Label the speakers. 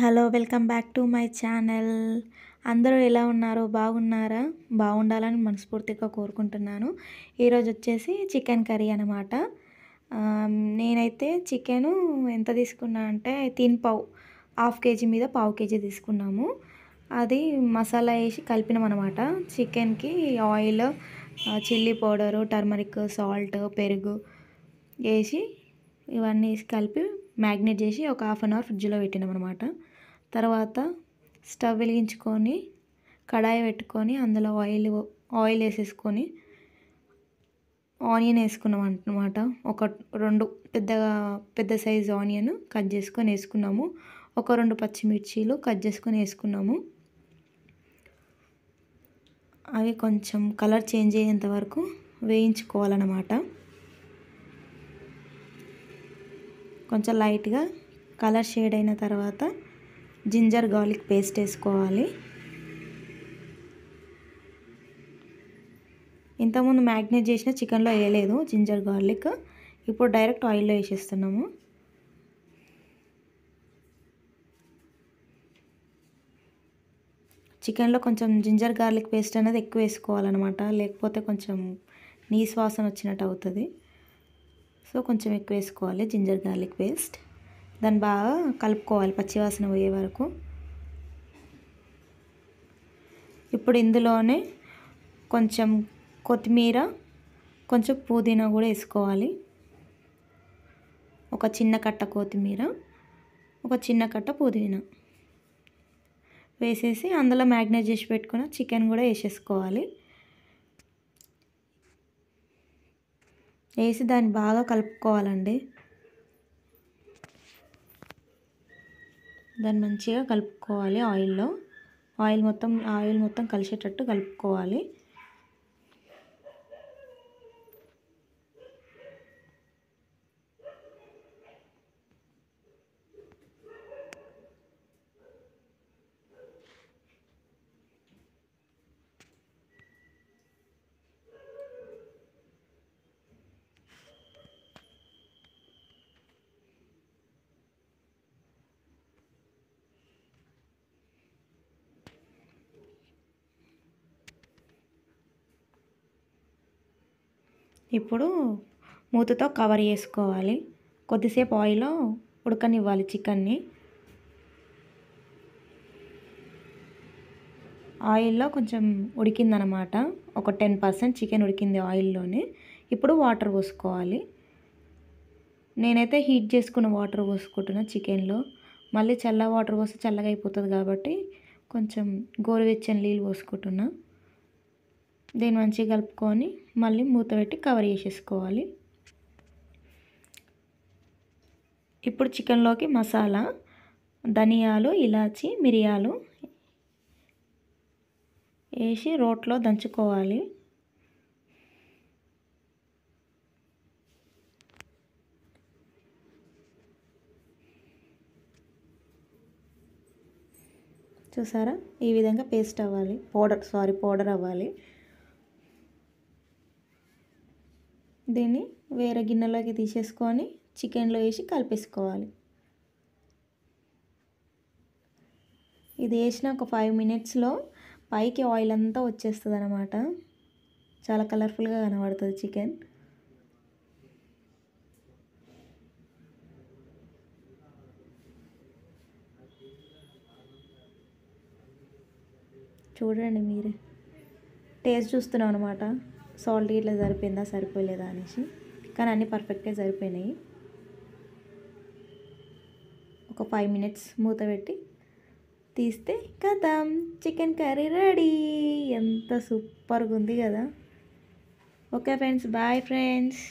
Speaker 1: Hello welcome back to my channel. అందరూ ఎలా ఉన్నారు? బాగున్నారా? బాగుండాలని మనస్ఫూర్తిగా కోరుకుంటున్నాను. ఈరోజు వచ్చేసి చికెన్ కర్రీ అనమాట. నేనైతే చికెను ఎంత తీసుకున్నా అంటే హాఫ్ కేజీ మీద పావు కేజీ తీసుకున్నాము. అది మసాలా వేసి కలిపినాం అనమాట. చికెన్కి oil, chilli powder, turmeric, salt, పెరుగు వేసి ఇవన్నీ వేసి కలిపి మ్యాగ్నేట్ చేసి ఒక హాఫ్ అన్ అవర్ ఫ్రిడ్జ్లో పెట్టినాం అనమాట. తర్వాత స్టవ్ వెలిగించుకొని కడాయి పెట్టుకొని అందులో ఆయిల్ వేసేసుకొని ఆనియన్ వేసుకున్నాం అనమాట. ఒక 2 పెద్ద సైజు ఆనియన్ కట్ చేసుకొని వేసుకున్నాము. ఒక 2 పచ్చిమిర్చీలు కట్ చేసుకొని వేసుకున్నాము. అవి కొంచెం కలర్ చేంజ్ అయ్యేంత వరకు వేయించుకోవాలన్నమాట. కొంచెం లైట్గా కలర్ షేడ్ అయిన తర్వాత జింజర్ గార్లిక్ పేస్ట్ వేసుకోవాలి. ఇంతకుముందు మ్యాగ్నేట్ చేసిన చికెన్లో వేయలేదు జింజర్ గార్లిక్. ఇప్పుడు డైరెక్ట్ ఆయిల్లో వేసేస్తున్నాము. చికెన్లో కొంచెం జింజర్ గార్లిక్ పేస్ట్ అనేది ఎక్కువ వేసుకోవాలన్నమాట, లేకపోతే కొంచెం నీసు వాసన వచ్చినట్టు అవుతుంది. సో కొంచెం ఎక్కువ వేసుకోవాలి జింజర్ గార్లిక్ పేస్ట్. దాన్ని బాగా కలుపుకోవాలి పచ్చివాసన పోయే వరకు. ఇప్పుడు ఇందులోనే కొంచెం కొత్తిమీర, కొంచెం పుదీనా కూడా వేసుకోవాలి. ఒక చిన్న కట్ట కొత్తిమీర, ఒక చిన్న కట్ట పుదీనా వేసేసి అందులో మ్యాగ్నేట్ చేసి పెట్టుకున్న చికెన్ కూడా వేసేసుకోవాలి. వేసి దాన్ని బాగా కలుపుకోవాలండి. దాన్ని మంచిగా కలుపుకోవాలి. ఆయిల్ మొత్తం కలిసేటట్టు కలుపుకోవాలి. ఇప్పుడు మూతతో కవర్ చేసుకోవాలి. కొద్దిసేపు ఆయిల్లో ఉడకనివ్వాలి చికెన్ని. ఆయిల్లో కొంచెం ఉడికిందనమాట. ఒక 10% చికెన్ ఉడికింది ఆయిల్లోనే. ఇప్పుడు వాటర్ పోసుకోవాలి. నేనైతే హీట్ చేసుకున్న వాటర్ పోసుకుంటున్నా చికెన్లో. మళ్ళీ చల్ల వాటర్ పోస్తే చల్లగా అయిపోతుంది కాబట్టి కొంచెం గోరువెచ్చని నీళ్ళు పోసుకుంటున్నా. దీన్ని మంచిగా కలుపుకొని మళ్ళీ మూత పెట్టి కవర్ చేసేసుకోవాలి. ఇప్పుడు చికెన్లోకి మసాలా, ధనియాలు, ఇలాచి, మిరియాలు వేసి రోట్లో దంచుకోవాలి. చూసారా, ఈ విధంగా పేస్ట్ అవ్వాలి. పౌడర్ అవ్వాలి. దీన్ని వేరే గిన్నెలోకి తీసేసుకొని చికెన్లో వేసి కలిపేసుకోవాలి. ఇది వేసిన ఒక 5 మినిట్స్లో పైకి ఆయిల్ అంతా వచ్చేస్తుంది అన్నమాట. చాలా కలర్ఫుల్గా కనబడుతుంది చికెన్. చూడండి, మీరే టేస్ట్ చూస్తున్నాం అనమాట. సాల్ట్ ఇట్లా సరిపోయిందా సరిపోలేదా అనేసి. కానీ అన్నీ పర్ఫెక్ట్గా సరిపోయినాయి. ఒక 5 మినిట్స్ మూత పెట్టి తీస్తే కథం, చికెన్ కర్రీ రెడీ. ఎంత సూపర్గా ఉంది కదా. Okay friends, bye friends.